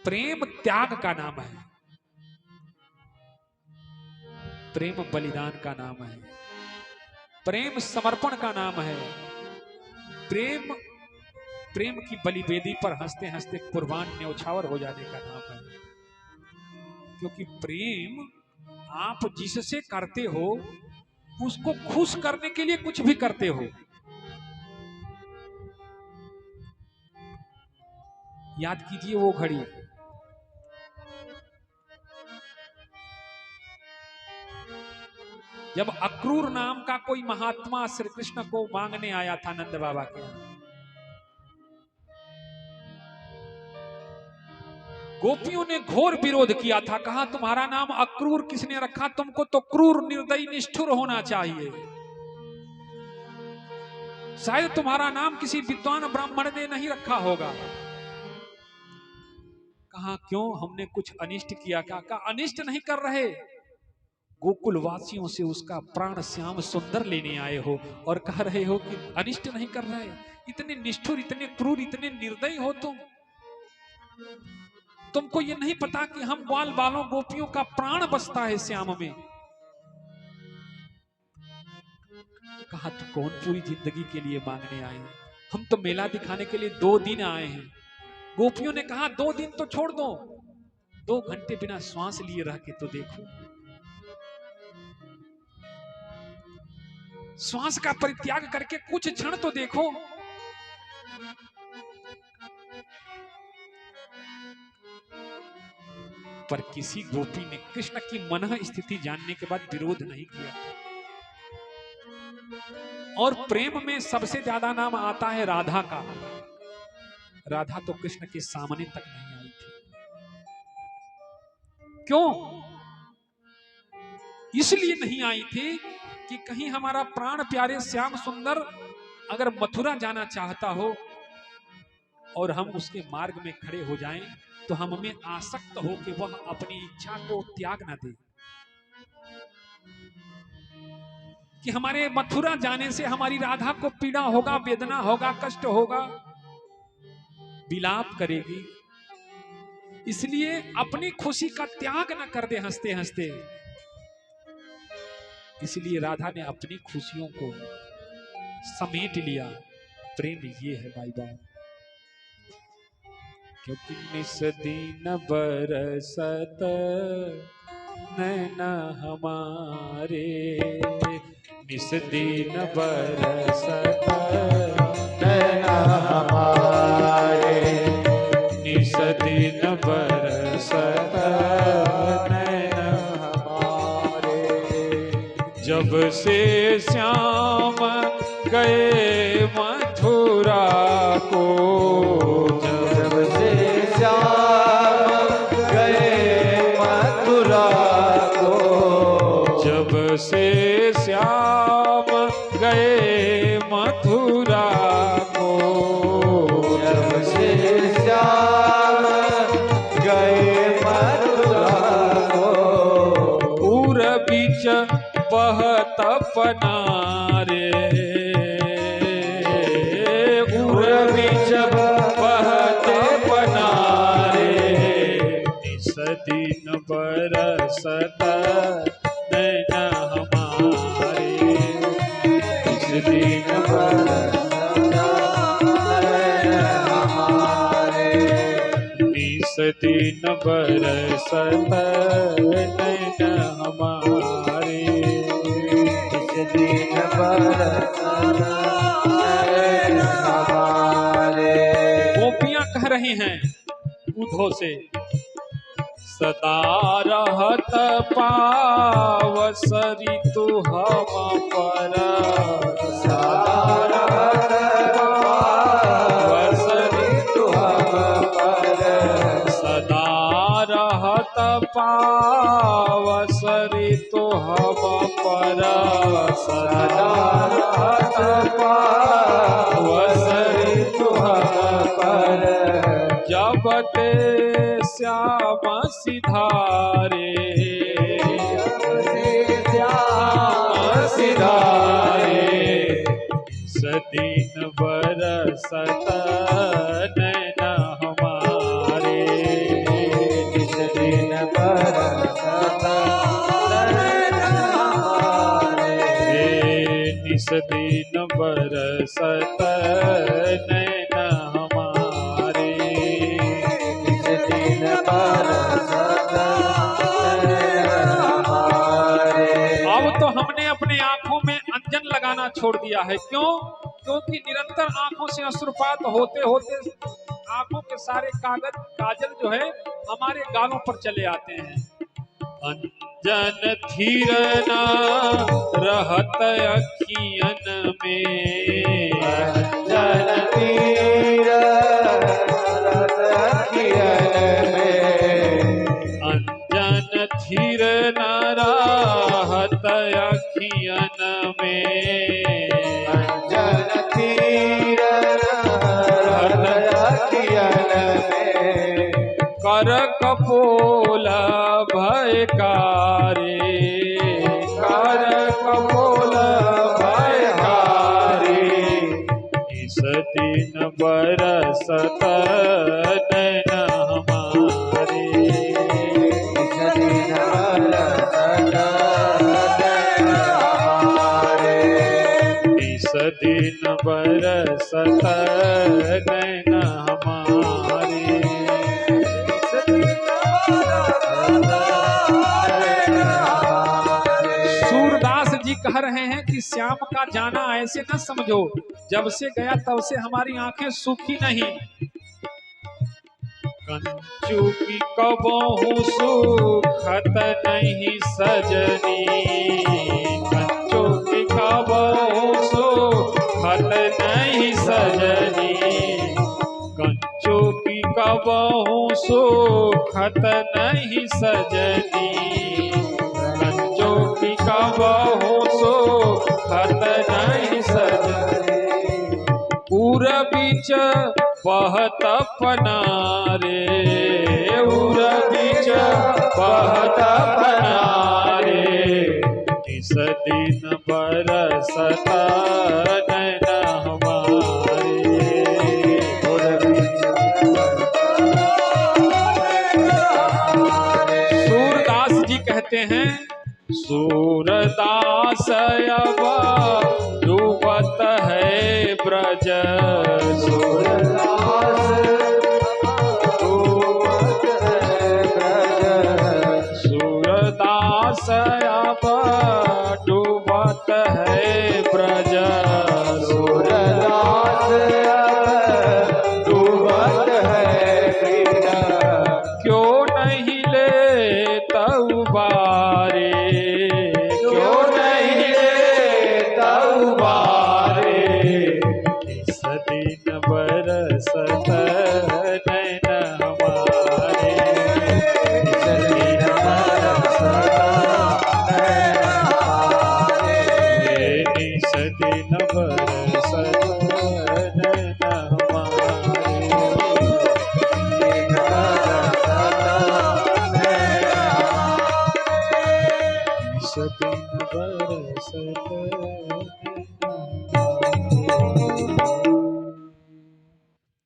प्रेम त्याग का नाम है, प्रेम बलिदान का नाम है, प्रेम समर्पण का नाम है, प्रेम प्रेम की बलिवेदी पर हंसते हंसते कुर्बान न्यौछावर हो जाने का नाम है। क्योंकि प्रेम आप जिससे करते हो उसको खुश करने के लिए कुछ भी करते हो। याद कीजिए वो घड़ी, जब अक्रूर नाम का कोई महात्मा श्री कृष्ण को मांगने आया था नंद बाबा के यहाँ। गोपियों ने घोर विरोध किया था, कहा तुम्हारा नाम अक्रूर किसने रखा, तुमको तो क्रूर निर्दयी निष्ठुर होना चाहिए, शायद तुम्हारा नाम किसी विद्वान ब्राह्मण ने नहीं रखा होगा। कहा क्यों, हमने कुछ अनिष्ट किया क्या? कहा अनिष्ट नहीं कर रहे, गोकुल वासियों से उसका प्राण श्याम सुंदर लेने आए हो और कह रहे हो कि अनिष्ट नहीं कर रहे। इतने निष्ठुर, इतने क्रूर, इतने निर्दयी हो तुमको ये नहीं पता कि हम ग्वाल बालों गोपियों का प्राण बसता है श्याम में। कहा तो कौन पूरी जिंदगी के लिए मांगने आए हैं, हम तो मेला दिखाने के लिए 2 दिन आए हैं। गोपियों ने कहा 2 दिन तो छोड़ दो, 2 घंटे बिना श्वास लिए रह के तो देखो, श्वास का परित्याग करके कुछ क्षण तो देखो। पर किसी गोपी ने कृष्ण की मनः स्थिति जानने के बाद विरोध नहीं किया। और प्रेम में सबसे ज्यादा नाम आता है राधा का। राधा तो कृष्ण के सामने तक नहीं आई थी। क्यों? इसलिए नहीं आई थी कि कहीं हमारा प्राण प्यारे श्याम सुंदर अगर मथुरा जाना चाहता हो और हम उसके मार्ग में खड़े हो जाएं तो हम में आसक्त हो कि वह अपनी इच्छा को त्याग न दे, कि हमारे मथुरा जाने से हमारी राधा को पीड़ा होगा, वेदना होगा, कष्ट होगा, विलाप करेगी। इसलिए अपनी खुशी का त्याग न कर दे हंसते हंसते। इसलिए राधा ने अपनी खुशियों को समेट लिया। प्रेम ये है भाई बाप। क्योंकि निस दिन बरसत नैना हमारे, निस दिन बरसत नैना हमारे, निस दिन बरसत नैना हमारे। जब से श्याम गए मथुरा को, जब से श्याम गए मथुरा को, जब से श्याम गए मथुरा को, जब से श्याम गए मथुरा को, उर बीच बहत पनारे, उर बीच बहते पनारे, निस दिन बरसत नैना हमारे, निस दिन बरसत नैना हमारे, निस दिन बरसत नैना हमारे, निस दिन बरसत नैना हमारे। गोपियां कह रही हैं उद्धव से, सदा रहत पावस ऋतु हम पर, सदा रहत पावस ऋतु हम पर, सदा रहत पावस ऋतु हम पर, सदा रहत पावस ऋतु हम पर, जब ते श्याम सिधारे, श्याम सिधारे, सदीन बरसत नैना हमारे, बरसत नैन हमारे, निज दिन बरसत नैन हमारे। अब तो हमने अपने आंखों में अंजन लगाना छोड़ दिया है। क्यों? क्योंकि निरंतर आंखों से अश्रुपात होते होते आंखों के सारे काजल जो है हमारे गालों पर चले आते हैं। अंजन थीर न रहत अखियन में, अंजन तीर रहत अखियन में, अंजन थीर न रहत अखियन में, अंजन तीर रहत अखियन में, कर कपोल भयकारे, कर कपोल भयकारे, इस दिन बरसत नैन हमारे, इस दिन बरसत नैन हमारे, इस दिन बरसत नैन हमारे। सूरदास जी कह रहे हैं कि श्याम का जाना ऐसे न समझो, जब से गया तब से हमारी आंखें सूखी नहीं। कंचू की कबहू सुखत नहीं सजनी, कंचू की कबहू सुखत नहीं सजनी, कंचू की कबहू सुखत नहीं सजनी, कंचू की कबहू सुखत नहीं सजनी, उर बीच बहत पनारे, उर बीच बहत पनारे, इस दिन बरसत नैन हमारे, उर बीच सूरदास जी कहते हैं, सूरदास अब डूबत है ब्रज, सूरदास डूबत है ब्रज, सूरदास अब डूबत है ब्रज, सूरदास डूबत है ब्रज, क्यों नहीं ले तऊ बारे, क्यों नहीं ले तऊ बारे, इस दिन बरसत नैन हमारे, इस दिन बरसत नैन हमारे, इस दिन बरसत नैन हमारे, दिन बरसत नैन हमारे, इस दिन बरसत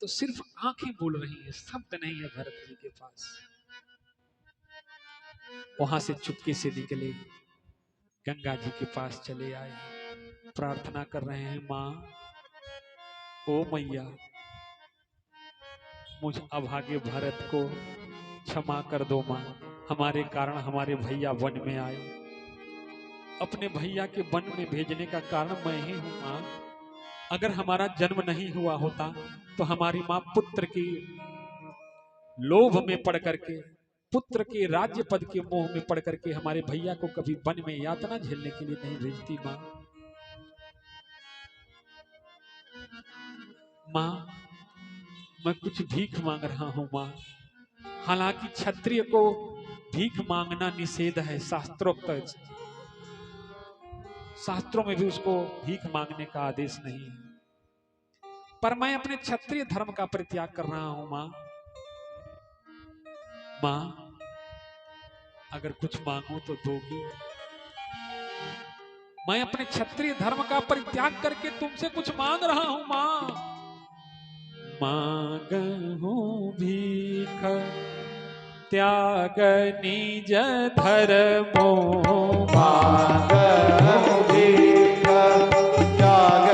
तो सिर्फ आंखें बोल रही हैं, शब्द नहीं है भरत जी के पास। वहां से चुपके से निकले, गंगा जी के पास चले आए, प्रार्थना कर रहे हैं, माँ ओ मैया, मुझ अभागे भरत को क्षमा कर दो माँ, हमारे कारण हमारे भैया वन में आए, अपने भैया के वन में भेजने का कारण मैं ही हूं माँ। अगर हमारा जन्म नहीं हुआ होता तो हमारी माँ पुत्र की लोभ में पड़ करके, पुत्र के राज्य पद के मोह में पड़ करके हमारे भैया को कभी वन में यातना झेलने के लिए नहीं भेजती माँ। माँ मैं कुछ भीख मांग रहा हूं माँ। हालांकि क्षत्रिय को भीख मांगना निषेध है, शास्त्रोक्त, शास्त्रों में भी उसको भीख मांगने का आदेश नहीं है, पर मैं अपने क्षत्रिय धर्म का परित्याग कर रहा हूं माँ। माँ अगर कुछ मांगू तो दोगी? मैं अपने क्षत्रिय धर्म का परित्याग करके तुमसे कुछ मांग रहा हूं माँ। मांगहूं भीख त्याग निज धर्मो, मांगहूं भीख त्याग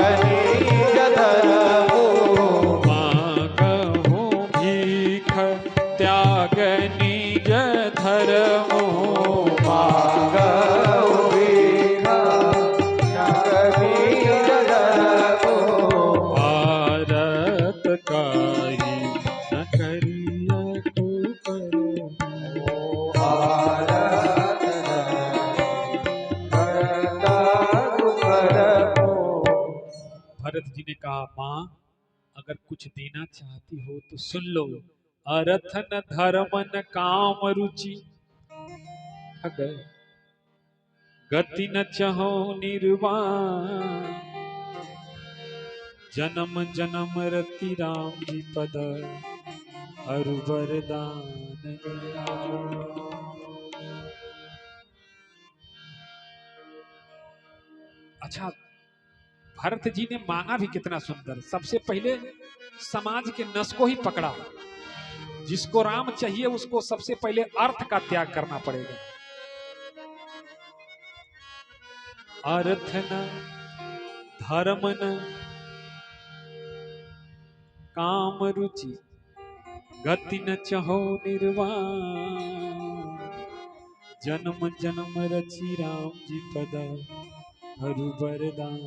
निज धर्मो मागो बिना कबीर धर्मो भारत काहि न करिया को करो भारत करता करमो। भरत जी ने कहा माँ अगर कुछ देना चाहती हो तो सुन लो अर्थ न धर्म न काम रुचि अगर गति न चहो निर्वाण जन्म जन्म रति राम जी पद अरु वरदान राजो। अच्छा भरत जी ने मांगा भी कितना सुंदर। सबसे पहले समाज के नस को ही पकड़ा। जिसको राम चाहिए उसको सबसे पहले अर्थ का त्याग करना पड़ेगा। अर्थ न धर्म न काम रुचि गति न चहो निर्वाण जन्म जन्म रचि राम जी पद हरु वरदान।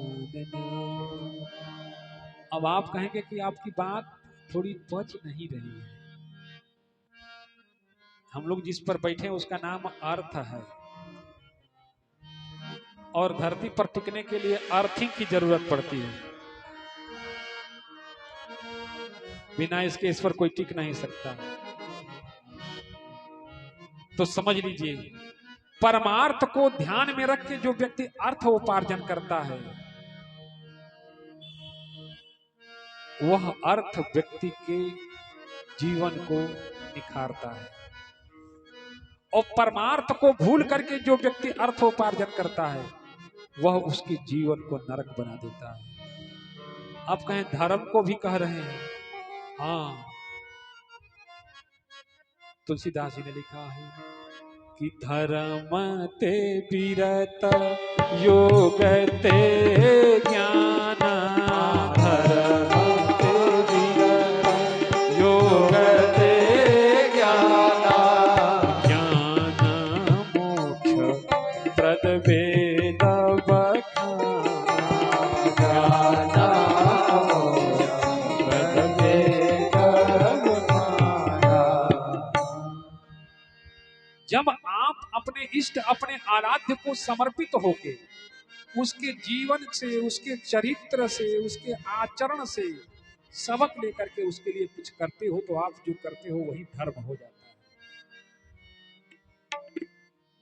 अब आप कहेंगे कि आपकी बात थोड़ी पच नहीं रही है। हम लोग जिस पर बैठे हैं उसका नाम अर्थ है और धरती पर टिकने के लिए अर्थिंग की जरूरत पड़ती है। बिना इसके इस पर कोई टिक नहीं सकता। तो समझ लीजिए परमार्थ को ध्यान में रख के जो व्यक्ति अर्थ उपार्जन करता है वह अर्थ व्यक्ति के जीवन को निखारता है और परमार्थ को भूल करके जो व्यक्ति अर्थ उपार्जन करता है वह उसके जीवन को नरक बना देता है। आप कहें धर्म को भी कह रहे हैं। हाँ तुलसीदास जी ने लिखा है कि धर्म ते विरत योग ते ज्ञान धर्म ते विरत योग ते ज्ञान ज्ञान मोक्ष प्रद वेद बखान प्रद वेद जब आप अपने इष्ट अपने आराध्य को समर्पित होके उसके जीवन से उसके चरित्र से उसके आचरण से सबक लेकर के उसके लिए कुछ करते हो तो आप जो करते हो वही धर्म हो जाता है।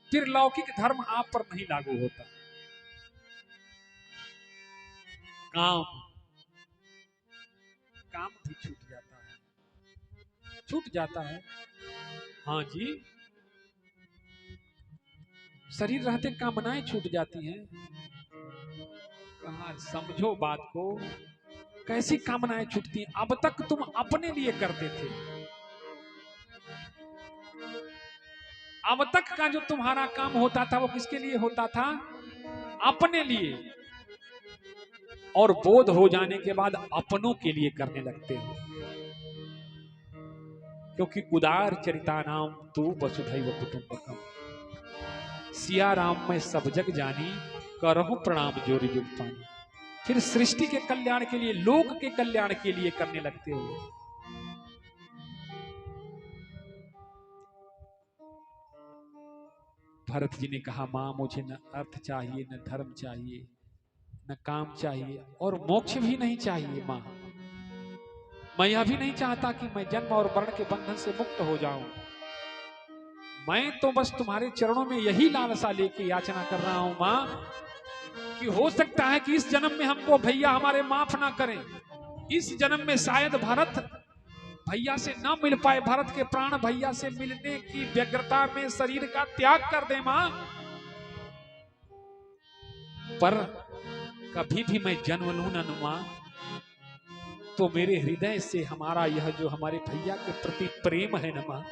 फिर लौकिक धर्म आप पर नहीं लागू होता। काम काम भी छूट जाता है। हाँ जी शरीर रहते कामनाएं छूट जाती हैं। कहाँ समझो बात को। कैसी कामनाएं छूटती हैं? अब तक तुम अपने लिए करते थे। अब तक का जो तुम्हारा काम होता था वो किसके लिए होता था? अपने लिए। और बोध हो जाने के बाद अपनों के लिए करने लगते हो। क्योंकि उदार चरितानाम तू वसुधैव कुटुंबकम सिया राम में सब जग जानी करहु प्रणाम जोरी जुग पानी। फिर सृष्टि के कल्याण के लिए लोक के कल्याण के लिए करने लगते हो। भरत जी ने कहा मां मुझे न अर्थ चाहिए न धर्म चाहिए न काम चाहिए और मोक्ष भी नहीं चाहिए। मां मैं यह भी नहीं चाहता कि मैं जन्म और मरण के बंधन से मुक्त हो जाऊं। मैं तो बस तुम्हारे चरणों में यही लालसा लेके याचना कर रहा हूं मां कि हो सकता है कि इस जन्म में हमको भैया हमारे माफ ना करें। इस जन्म में शायद भरत भैया से ना मिल पाए। भरत के प्राण भैया से मिलने की व्यग्रता में शरीर का त्याग कर दे मां। पर कभी भी मैं जन्म लूं ना मां तो मेरे हृदय से हमारा यह जो हमारे भैया के प्रति प्रेम है ना मां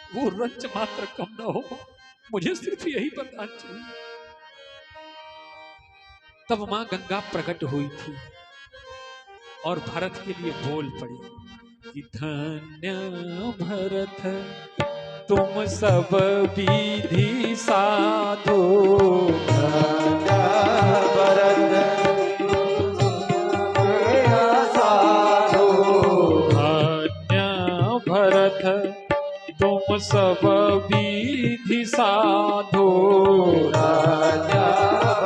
वो रंच मात्र कम ना हो। मुझे सिर्फ यही वरदान चाहिए। तब मां गंगा प्रकट हुई थी और भरत के लिए बोल पड़ी कि धन्य भरत तुम सब विधि साधो, भरत साधो, धन्य भरत तुम सब विधि साधो,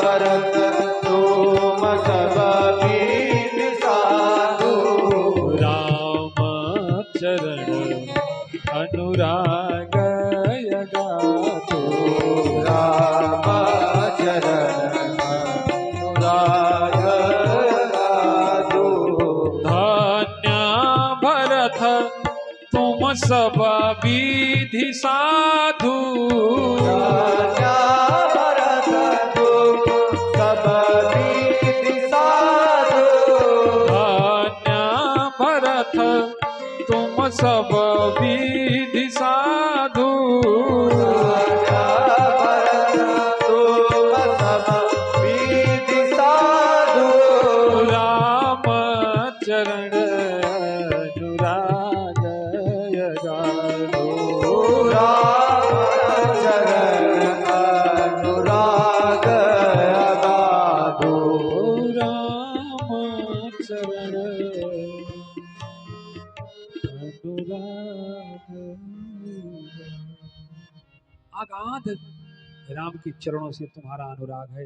भरत तुम सब विधि साधो, राम चरण अनुराग गातो, राम चरण अनुराग गातो, धन्य भरत तुम सब विधि साधु, भरत तुम सब विधि साधो, धन्य भरत तुम सब विधि साधु, भरत तुम सब विधि साधो, राम चरण अनुराग गातो, राम चरण अनुराग गातो, राम चरण अगाध राम के चरणों से तुम्हारा अनुराग है,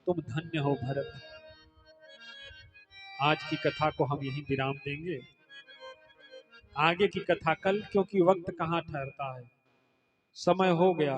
तुम धन्य हो भरत। आज की कथा को हम यहीं विराम देंगे, आगे की कथा कल, क्योंकि वक्त कहाँ ठहरता है, समय हो गया।